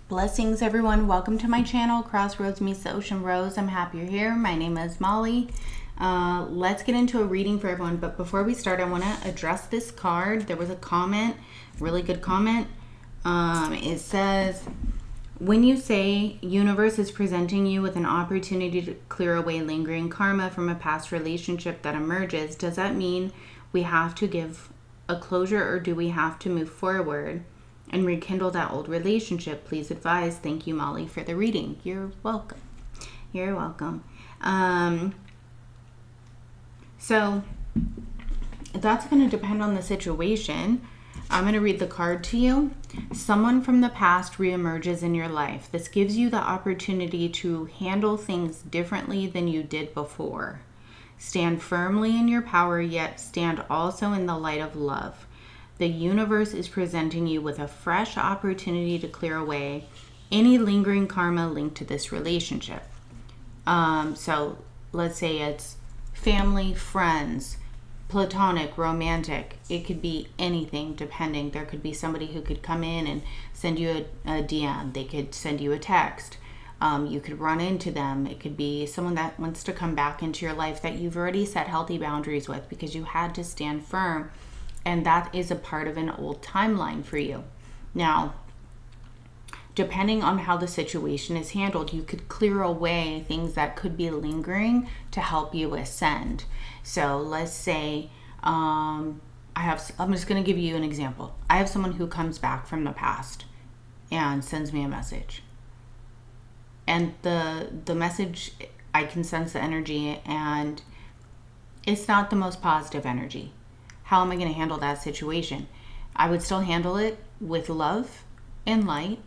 Blessings, everyone. Welcome to my channel, Crossroads Meets the Ocean Rose. I'm happy you're here. My name is Molly. Let's get into a reading for everyone. But before we start, I want to address this card. There was a comment, really good comment. It says, when you say universe is presenting you with an opportunity to clear away lingering karma from a past relationship that emerges, does that mean we have to give a closure, or do we have to move forward and rekindle that old relationship? Please advise. Thank you, Molly, for the reading. You're welcome. You're welcome. So that's going to depend on the situation. I'm going to read the card to you. Someone from the past reemerges in your life. This gives you the opportunity to handle things differently than you did before. Stand firmly in your power, yet stand also in the light of love. The universe is presenting you with a fresh opportunity to clear away any lingering karma linked to this relationship. So let's say it's family, friends, platonic, romantic. It could be anything, depending. There could be somebody who could come in and send you a DM. They could send you a text. You could run into them. It could be someone that wants to come back into your life that you've already set healthy boundaries with because you had to stand firm. And that is a part of an old timeline for you. Now, depending on how the situation is handled, you could clear away things that could be lingering to help you ascend. So let's say, I'm just going to give you an example. I have someone who comes back from the past and sends me a message. And the message, I can sense the energy, and it's not the most positive energy. How am I going to handle that situation? I would still handle it with love and light,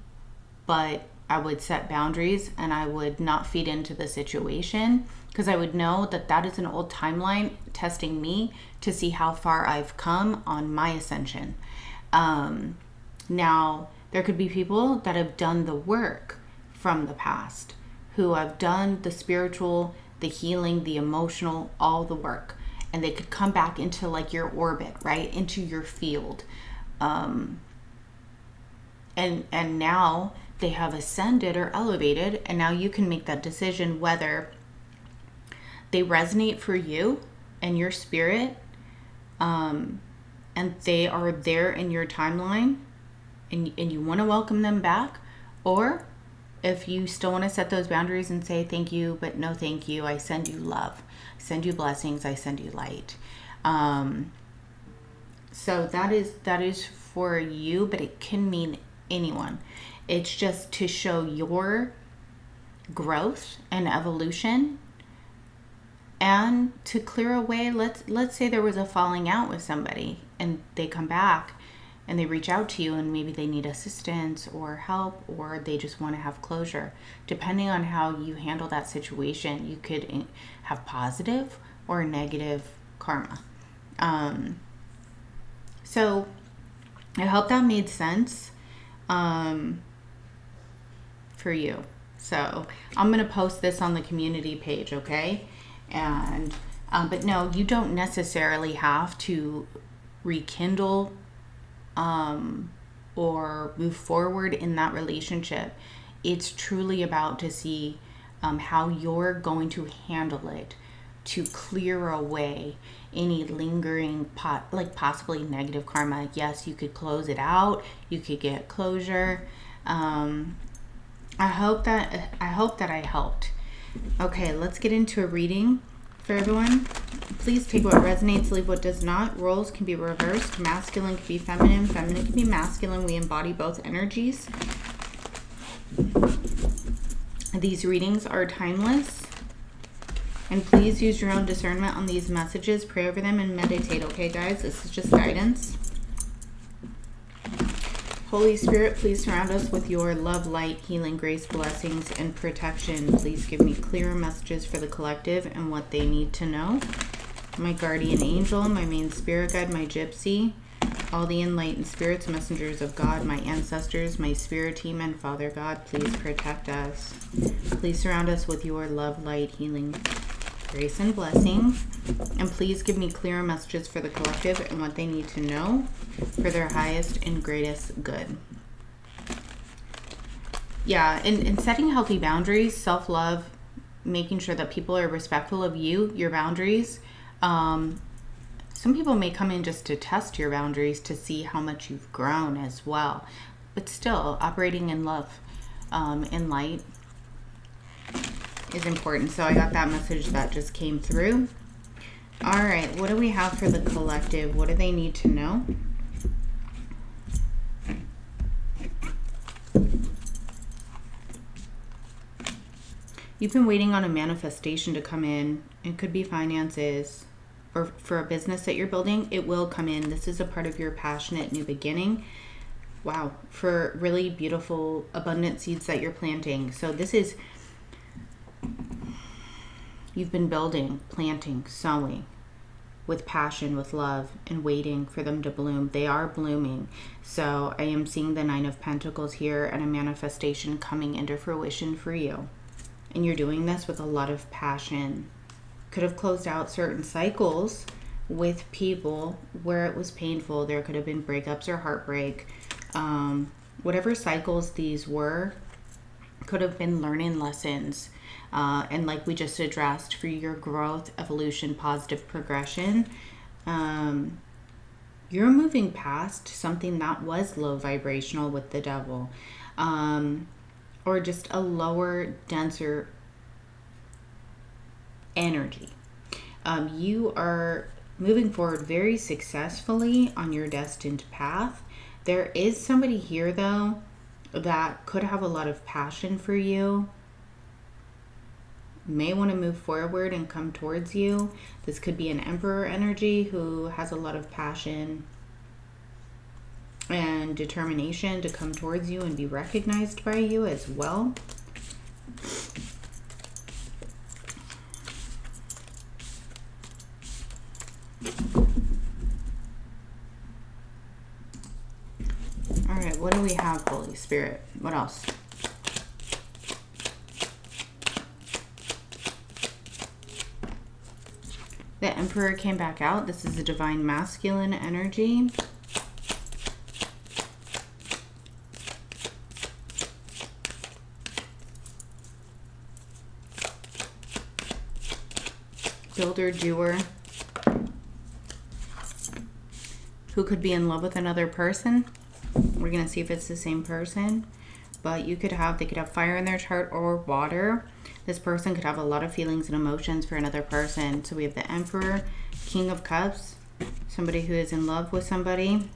but I would set boundaries and I would not feed into the situation, because I would know that that is an old timeline testing me to see how far I've come on my ascension. Now, there could be people that have done the work from the past, who have done the spiritual, the healing, the emotional, all the work. And they could come back into like your orbit, right? Into your field. And now they have ascended or elevated, and now you can make that decision whether they resonate for you and your spirit, and they are there in your timeline, and you want to welcome them back, or if you still want to set those boundaries and say thank you, but no thank you, I send you love, I send you blessings, I send you light. So that is for you, but it can mean anyone. It's just to show your growth and evolution, and to clear away. Let's say there was a falling out with somebody and they come back and they reach out to you, and maybe they need assistance or help, or they just want to have closure. Depending on how you handle that situation, you could have positive or negative karma. So I hope that made sense for you. So I'm going to post this on the community page, okay? And but no, you don't necessarily have to rekindle or move forward in that relationship. It's truly about to see how you're going to handle it to clear away any lingering possibly negative karma. Yes, you could close it out. You could get closure. I hope that I helped. Okay, let's get into a reading for everyone. Please take what resonates, leave what does not. Roles can be reversed. Masculine can be feminine. Feminine can be masculine. We embody both energies. These readings are timeless. And please use your own discernment on these messages. Pray over them and meditate, okay, guys? This is just guidance. Holy Spirit, please surround us with your love, light, healing, grace, blessings, and protection. Please give me clearer messages for the collective and what they need to know. My guardian angel, my main spirit guide, my gypsy, all the enlightened spirits, messengers of God, my ancestors, my spirit team, and Father God, please protect us. Please surround us with your love, light, healing, grace, and blessings. And please give me clearer messages for the collective and what they need to know for their highest and greatest good. Yeah, and setting healthy boundaries, self-love, making sure that people are respectful of you, your boundaries. Some people may come in just to test your boundaries to see how much you've grown as well. But still, operating in love, in light is important. So I got that message that just came through. All right, what do we have for the collective? What do they need to know? You've been waiting on a manifestation to come in. It could be finances or for a business that you're building. It will come in. This is a part of your passionate new beginning. Wow, for really beautiful, abundant seeds that you're planting. So this is, you've been building, planting, sowing with passion, with love, and waiting for them to bloom. They are blooming. So I am seeing the Nine of Pentacles here and a manifestation coming into fruition for you. And you're doing this with a lot of passion. Could have closed out certain cycles with people where it was painful. There could have been breakups or heartbreak. Whatever cycles these were, could have been learning lessons. And like we just addressed, for your growth, evolution, positive progression, you're moving past something that was low vibrational with the devil. Or just a lower, denser energy. You are moving forward very successfully on your destined path. There is somebody here, though, that could have a lot of passion for you. May want to move forward and come towards you. This could be an Emperor energy who has a lot of passion and determination to come towards you and be recognized by you as well. All right, what do we have, Holy Spirit? What else? The Emperor came back out. This is a divine masculine energy. Builder, doer, who could be in love with another person. We're going to see if it's the same person. But they could have fire in their chart or water. This person could have a lot of feelings and emotions for another person. So we have the Emperor, King of Cups, somebody who is in love with somebody.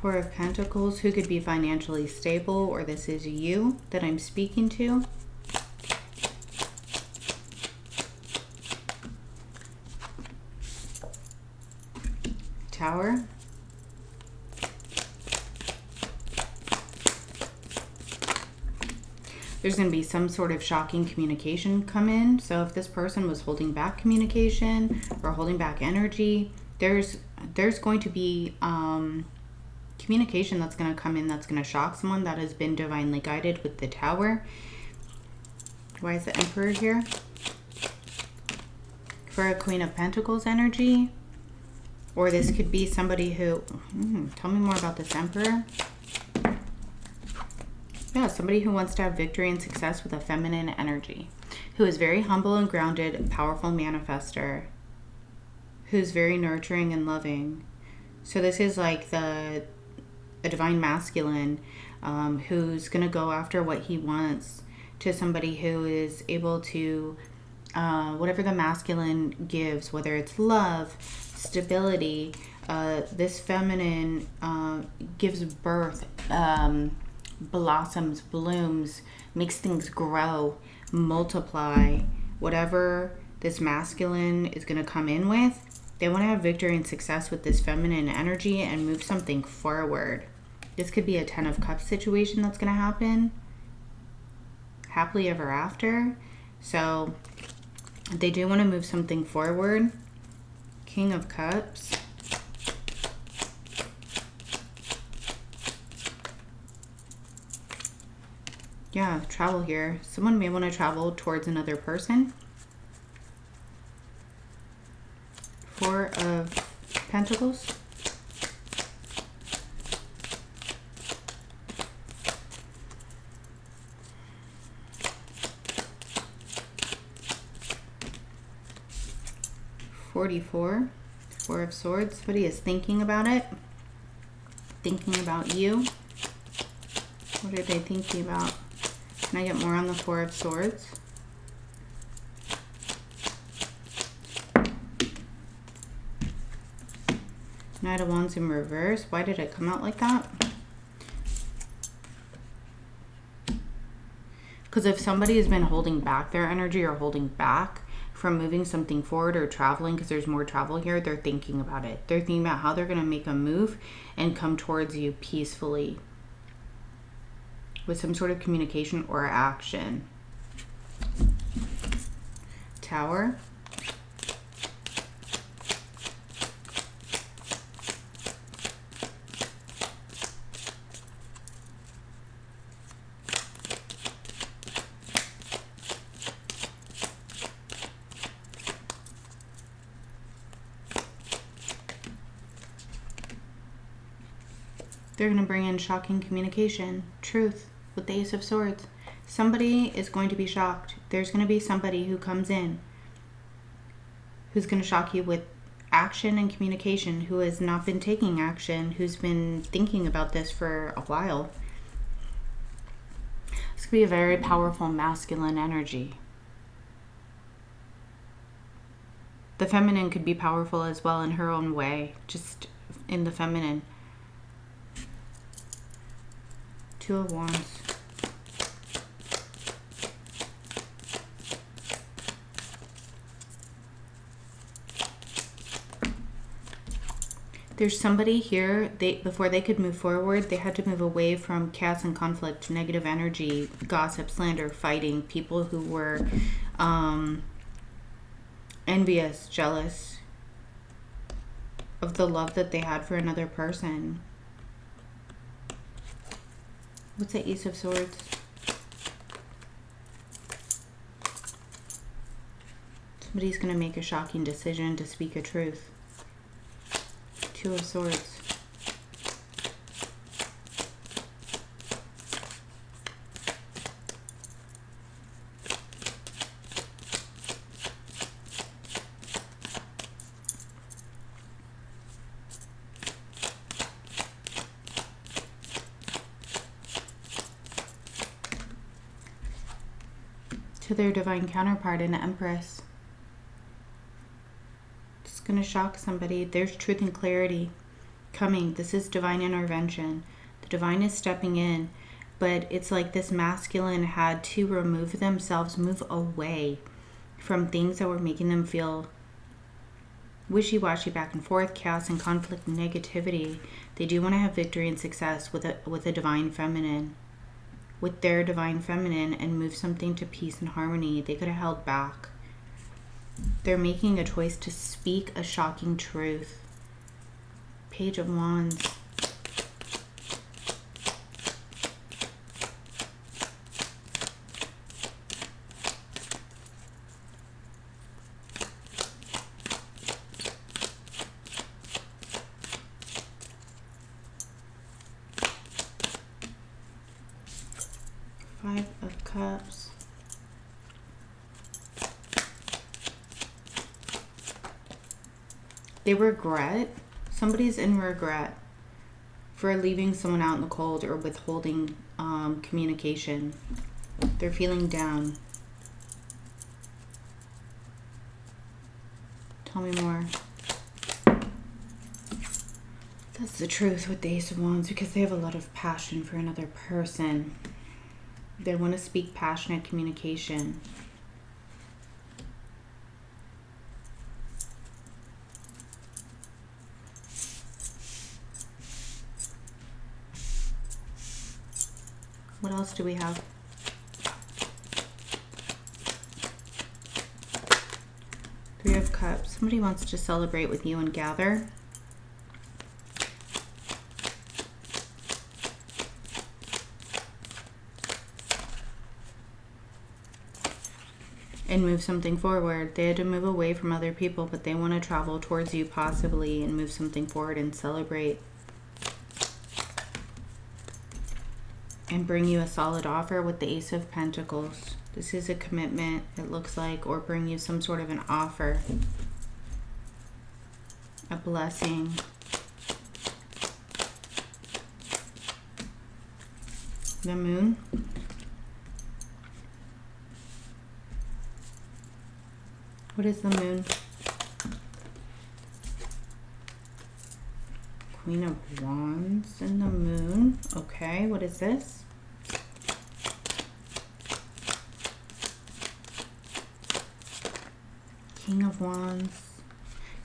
Four of Pentacles, who could be financially stable, or this is you that I'm speaking to. Tower. There's going to be some sort of shocking communication come in. So if this person was holding back communication or holding back energy, there's going to be communication that's going to come in that's going to shock someone that has been divinely guided with the Tower. Why is the Emperor here? For a Queen of Pentacles energy. Or this could be somebody who... tell me more about this Emperor. Yeah, somebody who wants to have victory and success with a feminine energy. Who is very humble and grounded, powerful manifester. Who's very nurturing and loving. So this is like a divine masculine who's going to go after what he wants, to somebody who is able to, whatever the masculine gives, whether it's love, stability, this feminine gives birth, blossoms, blooms, makes things grow, multiply. Whatever this masculine is going to come in with, they want to have victory and success with this feminine energy and move something forward. This could be a 10 of Cups situation that's going to happen. Happily ever after. So they do want to move something forward. King of Cups. Yeah, travel here. Someone may want to travel towards another person. Four of Pentacles. 44, Four of Swords. Somebody is thinking about it. Thinking about you. What are they thinking about? Can I get more on the Four of Swords? Knight of Wands in reverse. Why did it come out like that? Because if somebody has been holding back their energy or holding back from moving something forward or traveling, because there's more travel here, they're thinking about it. They're thinking about how they're going to make a move and come towards you peacefully with some sort of communication or action. Tower. They're going to bring in shocking communication, truth, with the Ace of Swords. Somebody is going to be shocked. There's going to be somebody who comes in who's going to shock you with action and communication, who has not been taking action, who's been thinking about this for a while. This could be a very powerful masculine energy. The feminine could be powerful as well in her own way, just in the feminine. Two of Wands. There's somebody here, before they could move forward, they had to move away from chaos and conflict, negative energy, gossip, slander, fighting, people who were envious, jealous of the love that they had for another person. What's the Ace of Swords? Somebody's going to make a shocking decision to speak a truth. Two of Swords. To their divine counterpart, an Empress. It's going to shock somebody. There's truth and clarity coming. This is divine intervention. The divine is stepping in, but it's like this masculine had to remove themselves, move away from things that were making them feel wishy-washy, back and forth, chaos and conflict, negativity. They do want to have victory and success with a divine feminine. With their divine feminine, and move something to peace and harmony. They could have held back. They're making a choice to speak a shocking truth. Page of Wands. Five of Cups. They regret. Somebody's in regret for leaving someone out in the cold or withholding communication. They're feeling down. Tell me more. That's the truth with the Ace of Wands, because they have a lot of passion for another person. They want to speak passionate communication. What else do we have? Three of Cups. Somebody wants to celebrate with you and gather. And move something forward. They had to move away from other people, but they want to travel towards you possibly and move something forward and celebrate. And bring you a solid offer with the Ace of Pentacles. This is a commitment, it looks like, or bring you some sort of an offer. A blessing. The Moon. What is the Moon? Queen of Wands and the Moon. Okay, what is this? King of Wands.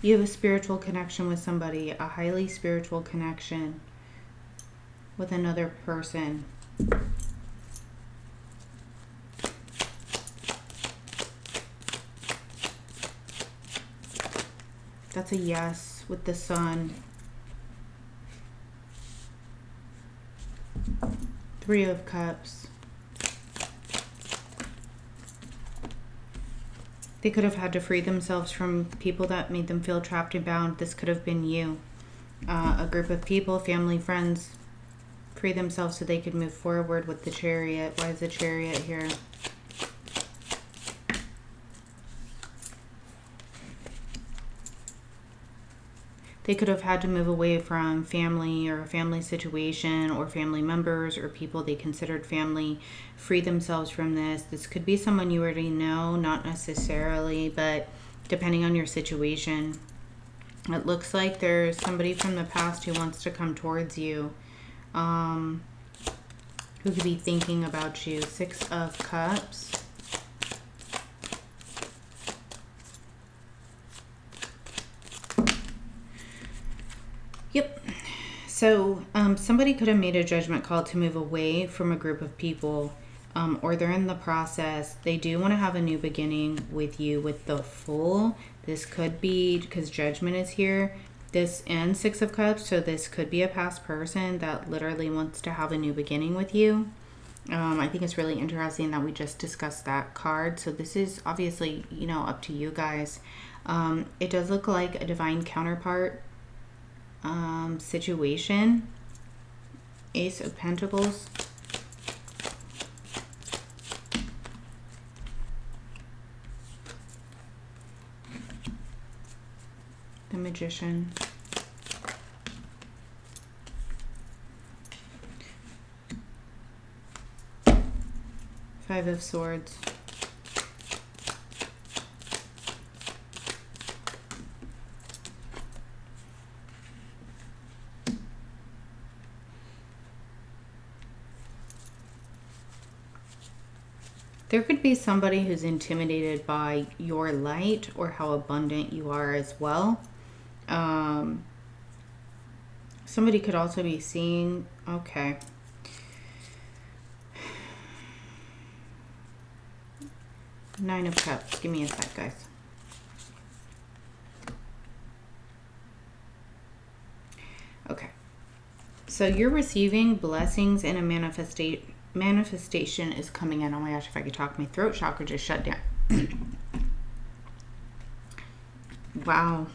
You have a spiritual connection with somebody, a highly spiritual connection with another person. That's a yes with the Sun. Three of Cups. They could have had to free themselves from people that made them feel trapped and bound. This could have been you. A group of people, family, friends, free themselves so they could move forward with the Chariot. Why is the Chariot here? They could have had to move away from family or a family situation or family members or people they considered family, free themselves from this. This could be someone you already know, not necessarily, but depending on your situation. It looks like there's somebody from the past who wants to come towards you, who could be thinking about you. Six of Cups. Yep. So somebody could have made a judgment call to move away from a group of people, or they're in the process. They do want to have a new beginning with you with the Fool. This could be, because Judgment is here, this and Six of Cups, so this could be a past person that literally wants to have a new beginning with you. I think it's really interesting that we just discussed that card. So this is obviously, you know, up to you guys. It does look like a divine counterpart situation. Ace of Pentacles. The Magician. Five of Swords. There could be somebody who's intimidated by your light or how abundant you are as well. Somebody could also be seeing, okay. Nine of Cups. Give me a sec, guys. Okay. So you're receiving blessings and a manifestation is coming in. Oh my gosh, if I could talk, my throat chakra just shut down. Wow.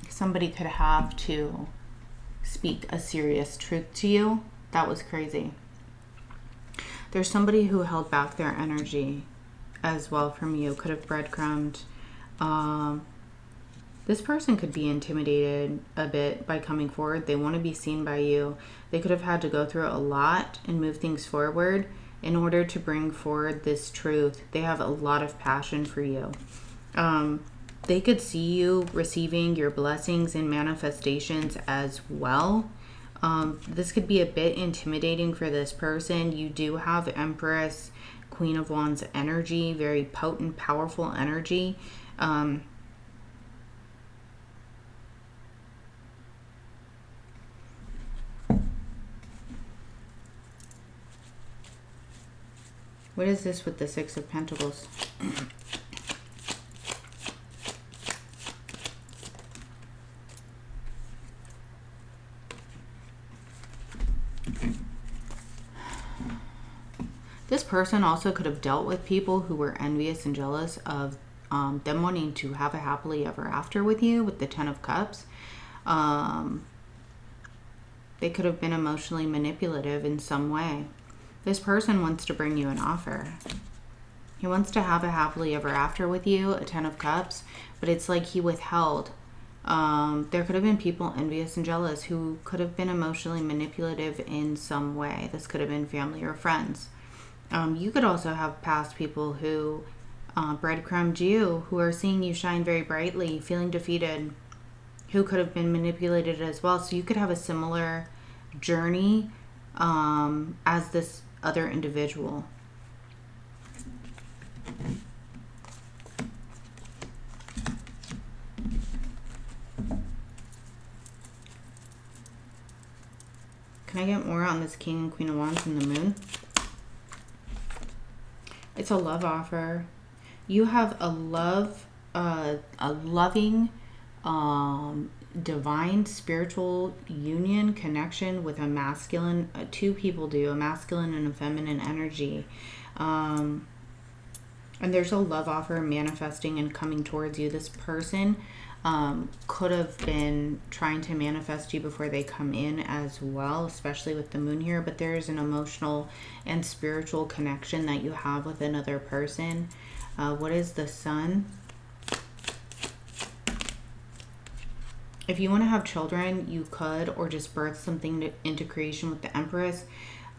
Somebody could have to speak a serious truth to you. That was crazy. There's somebody who held back their energy as well from you. Could have breadcrumbed. This person could be intimidated a bit by coming forward. They want to be seen by you. They could have had to go through a lot and move things forward in order to bring forward this truth. They have a lot of passion for you. They could see you receiving your blessings and manifestations as well. This could be a bit intimidating for this person. You do have Empress, Queen of Wands energy, very potent, powerful energy. What is this with the Six of Pentacles? This person also could have dealt with people who were envious and jealous of them wanting to have a happily ever after with you with the Ten of Cups. They could have been emotionally manipulative in some way. This person wants to bring you an offer. He wants to have a happily ever after with you, a 10 of cups, but it's like he withheld. There could have been people envious and jealous who could have been emotionally manipulative in some way. This could have been family or friends. You could also have past people who breadcrumbed you, who are seeing you shine very brightly, feeling defeated, who could have been manipulated as well. So you could have a similar journey as this other individual. Can I get more on this King and Queen of Wands and the Moon? It's a love offer. You have a loving, divine, spiritual union, connection with a masculine, two people do, a masculine and a feminine energy. And there's a love offer manifesting and coming towards you. This person could have been trying to manifest you before they come in as well, especially with the moon here. But there's an emotional and spiritual connection that you have with another person. What is the Sun? If you want to have children, you could, or just birth something into creation with the Empress,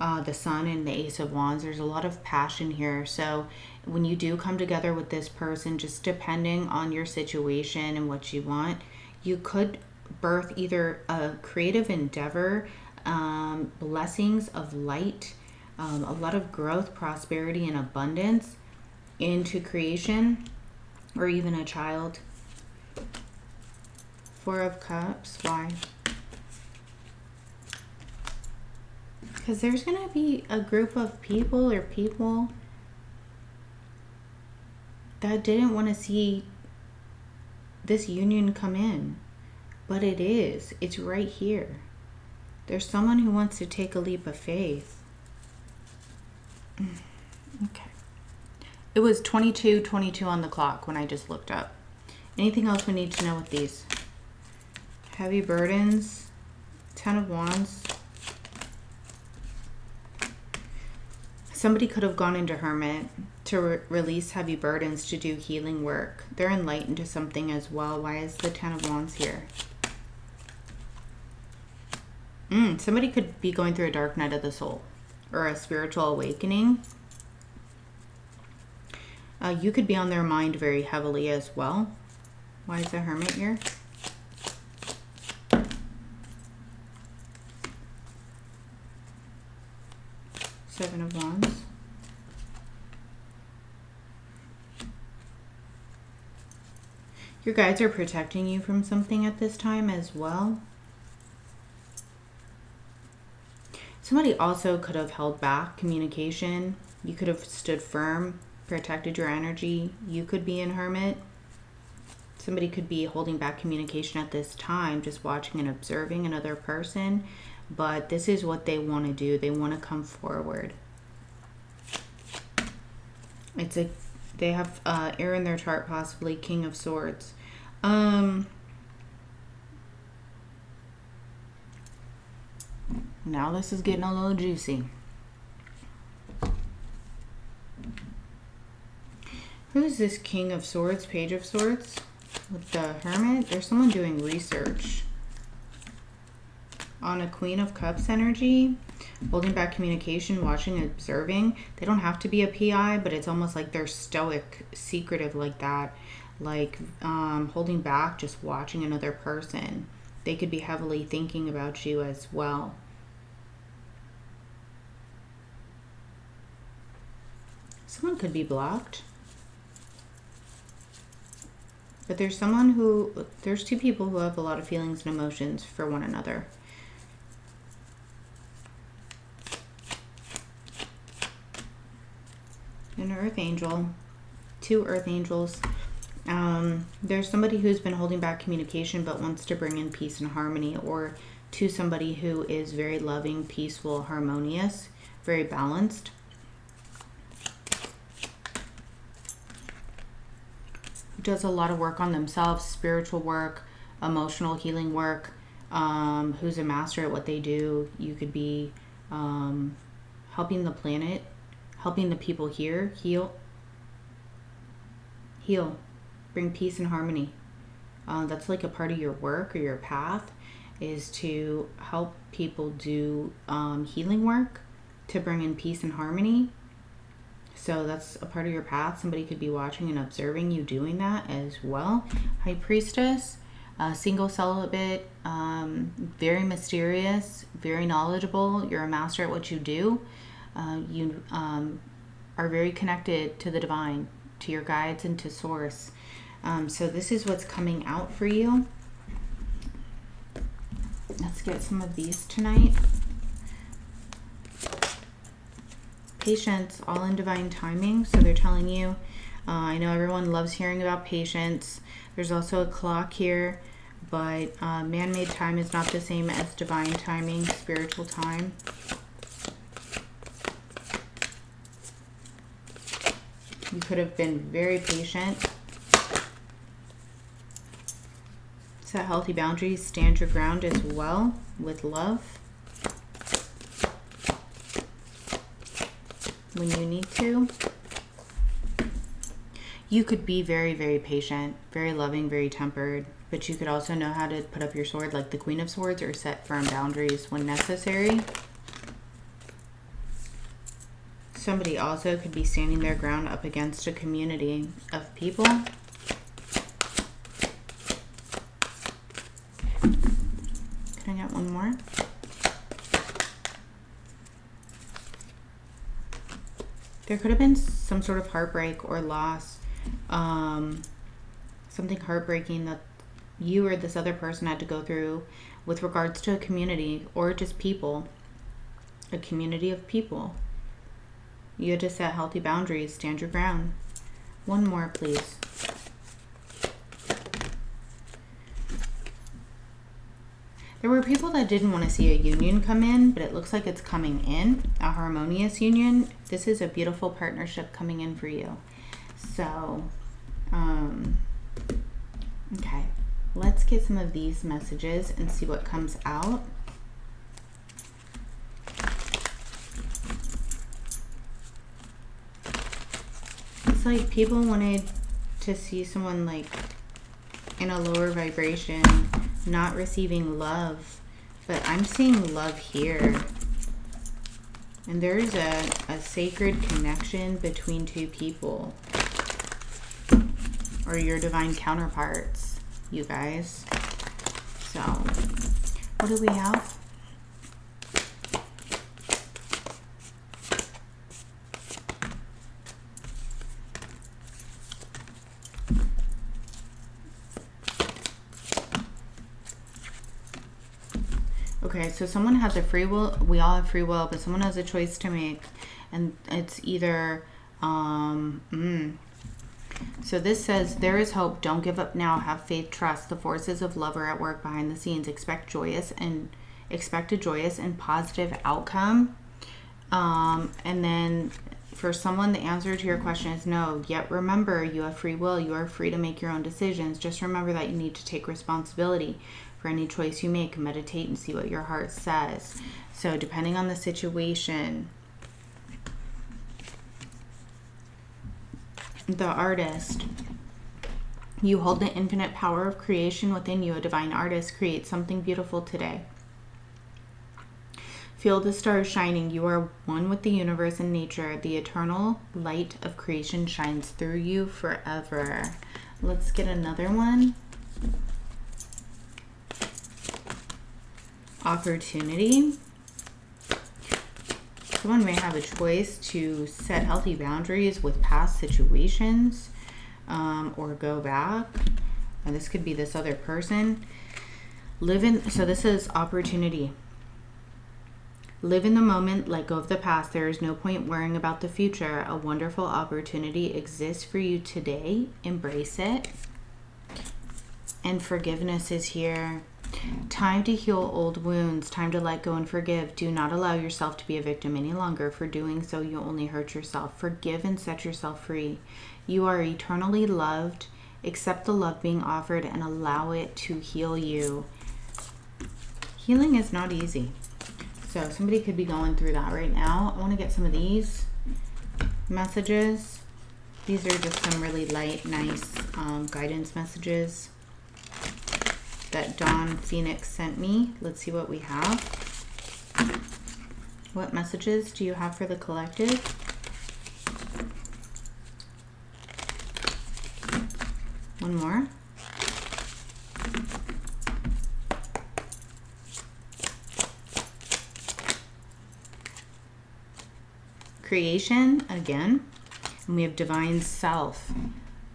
the Sun, and the Ace of Wands. There's a lot of passion here. So when you do come together with this person, just depending on your situation and what you want, you could birth either a creative endeavor, blessings of light, a lot of growth, prosperity, and abundance into creation, or even a child. Four of Cups. Why? Because there's going to be a group of people or people that didn't want to see this union come in. But it is. It's right here. There's someone who wants to take a leap of faith. Okay. It was 22:22 on the clock when I just looked up. Anything else we need to know with these? Heavy burdens. 10 of Wands. Somebody could have gone into Hermit to release heavy burdens, to do healing work. They're enlightened to something as well. Why is the 10 of Wands here? Somebody could be going through a dark night of the soul or a spiritual awakening. You could be on their mind very heavily as well. Why is the Hermit here? Seven of Wands. Your guides are protecting you from something at this time as well. Somebody also could have held back communication. You could have stood firm, protected your energy. You could be in Hermit. Somebody could be holding back communication at this time, just watching and observing another person. But this is what they want to do. They want to come forward. They have air in their chart, possibly King of Swords. Now this is getting a little juicy. Who's this King of Swords, Page of Swords? With the Hermit? There's someone doing research on a Queen of Cups energy, holding back communication, watching and observing. They don't have to be a PI, but it's almost like they're stoic, secretive like that, like holding back, just watching another person. They could be heavily thinking about you as well. Someone could be blocked. But there's there's two people who have a lot of feelings and emotions for one another. An Earth Angel, two Earth Angels. There's somebody who's been holding back communication but wants to bring in peace and harmony, or to somebody who is very loving, peaceful, harmonious, very balanced. Who does a lot of work on themselves, spiritual work, emotional healing work, who's a master at what they do. You could be helping the planet, helping the people here heal. Heal. Bring peace and harmony. That's like a part of your work or your path, is to help people do healing work to bring in peace and harmony. So that's a part of your path. Somebody could be watching and observing you doing that as well. High Priestess, single, celibate, very mysterious, very knowledgeable. You're a master at what you do. You are very connected to the divine, to your guides, and to source. So this is what's coming out for you. Let's get some of these tonight. Patience, all in divine timing. So they're telling you, I know everyone loves hearing about patience. There's also a clock here, but man-made time is not the same as divine timing, spiritual time. You could have been very patient. Set healthy boundaries, stand your ground as well with love when you need to. You could be very, very patient, very loving, very tempered, but you could also know how to put up your sword like the Queen of Swords, or set firm boundaries when necessary. Somebody also could be standing their ground up against a community of people. Can I get one more? There could have been some sort of heartbreak or loss. Something heartbreaking that you or this other person had to go through with regards to a community or just people. A community of people. You had to set healthy boundaries, stand your ground. One more, please. There were people that didn't want to see a union come in, but it looks like it's coming in, a harmonious union. This is a beautiful partnership coming in for you. So, okay, let's get some of these messages and see what comes out. It's like people wanted to see someone like in a lower vibration, not receiving love, but I'm seeing love here. And there is a sacred connection between two people, or your divine counterparts, you guys. So, what do we have? Okay, so someone has a free will. We all have free will, but someone has a choice to make. And it's either, so this says, there is hope. Don't give up now. Have faith, trust. The forces of love are at work behind the scenes. Expect a joyous and positive outcome. And then for someone, the answer to your question is no. Yet remember, you have free will. You are free to make your own decisions. Just remember that you need to take responsibility for any choice you make. Meditate and see what your heart says. So depending on the situation, the artist, you hold the infinite power of creation within you. A divine artist creates something beautiful today. Feel the stars shining. You are one with the universe and nature. The eternal light of creation shines through you forever. Let's get another one. Opportunity. Someone may have a choice to set healthy boundaries with past situations, or go back. And this could be this other person. So this is opportunity. Live in the moment, let go of the past. There is no point worrying about the future. A wonderful opportunity exists for you today. Embrace it. And forgiveness is here. Time to heal old wounds. Time to let go and forgive. Do not allow yourself to be a victim any longer. For doing so, you only hurt yourself. Forgive and set yourself free. You are eternally loved. Accept the love being offered and allow it to heal you. Healing is not easy. So somebody could be going through that right now. I want to get some of these messages. These are just some really light, nice guidance messages that Dawn Phoenix sent me. Let's see what we have. What messages do you have for the collective? One more. Creation again. And we have divine self.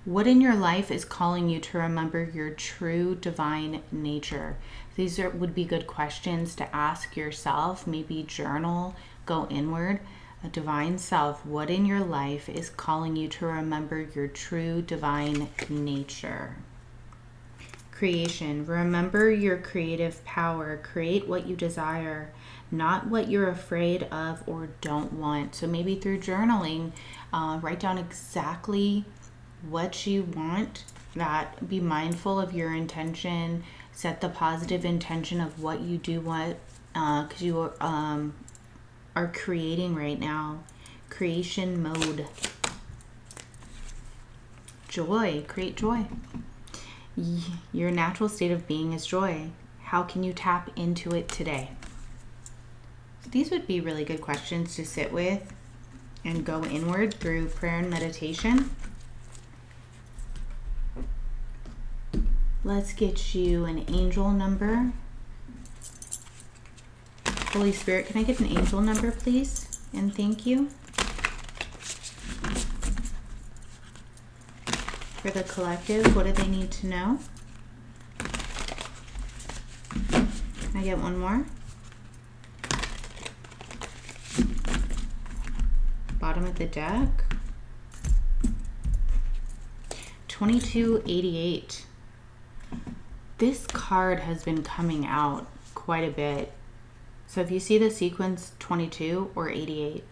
What in your life is calling you to remember your true divine nature? These would be good questions to ask yourself. Maybe journal, go inward. A divine self, what in your life is calling you to remember your true divine nature? Creation, remember your creative power. Create what you desire, not what you're afraid of or don't want. So maybe through journaling, write down exactly what you want. That be mindful of your intention. Set the positive intention of what you do want, because you are creating right now. Creation mode. Joy. Create joy. Your natural state of being is joy. How can you tap into it today? So these would be really good questions to sit with and go inward through prayer and meditation. Let's get you an angel number. Holy Spirit, can I get an angel number, please? And thank you. For the collective, what do they need to know? Can I get one more? Bottom of the deck. 2288. This card has been coming out quite a bit. So if you see the sequence 22 or 88,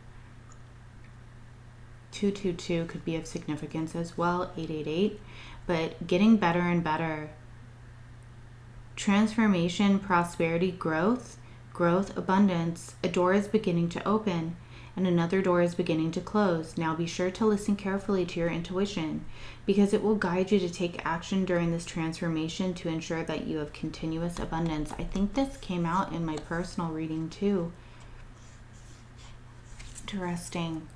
222 could be of significance as well, 888, but getting better and better. Transformation, prosperity, growth, abundance. A door is beginning to open and another door is beginning to close. Now be sure to listen carefully to your intuition, because it will guide you to take action during this transformation to ensure that you have continuous abundance. I think this came out in my personal reading too. Interesting.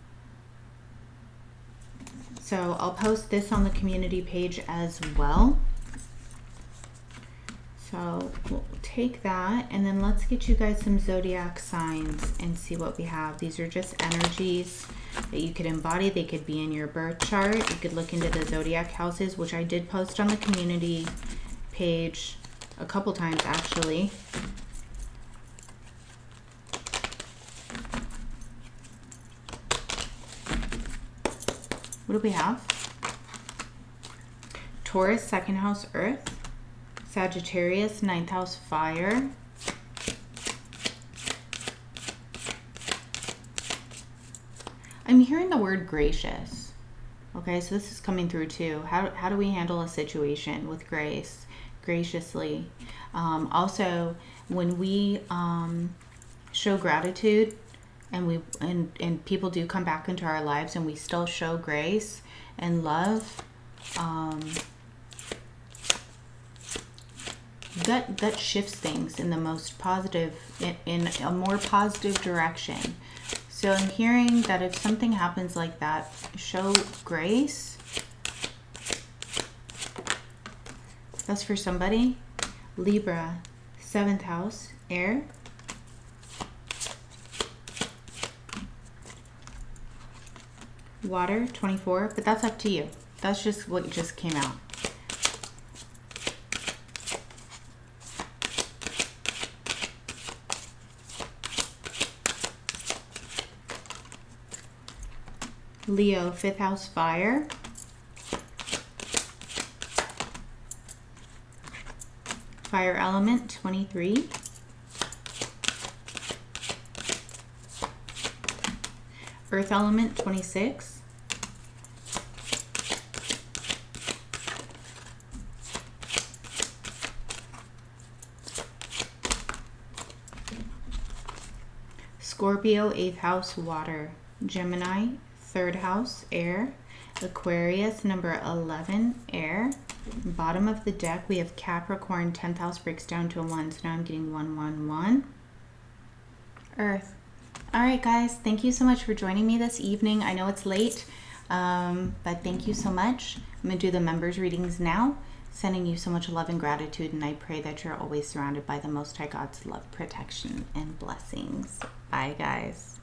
So I'll post this on the community page as well. So we'll take that, and then let's get you guys some zodiac signs and see what we have. These are just energies that you could embody. They could be in your birth chart. You could look into the zodiac houses, which I did post on the community page a couple times actually. What do we have? Taurus, second house, earth. Sagittarius, ninth house, fire. I'm hearing the word gracious. Okay, so this is coming through too. How do we handle a situation with grace, graciously? Also, when we show gratitude and people do come back into our lives and we still show grace and love, that shifts things in the most positive, in a more positive direction. So I'm hearing that if something happens like that, show grace. That's for somebody. Libra, seventh house, air. Water, 24, but that's up to you. That's just what just came out. Leo, fifth house, fire. Fire element, 23. Earth element, 26. Scorpio, eighth house, water. Gemini, third house, air. Aquarius, number 11, air. Bottom of the deck, we have Capricorn, 10th house breaks down to a 1, so now I'm getting 1, 1, 1. Earth. All right, guys, thank you so much for joining me this evening. I know it's late, but thank you so much. I'm going to do the members readings now. Sending you so much love and gratitude, and I pray that you're always surrounded by the Most High God's love, protection, and blessings. Bye, guys.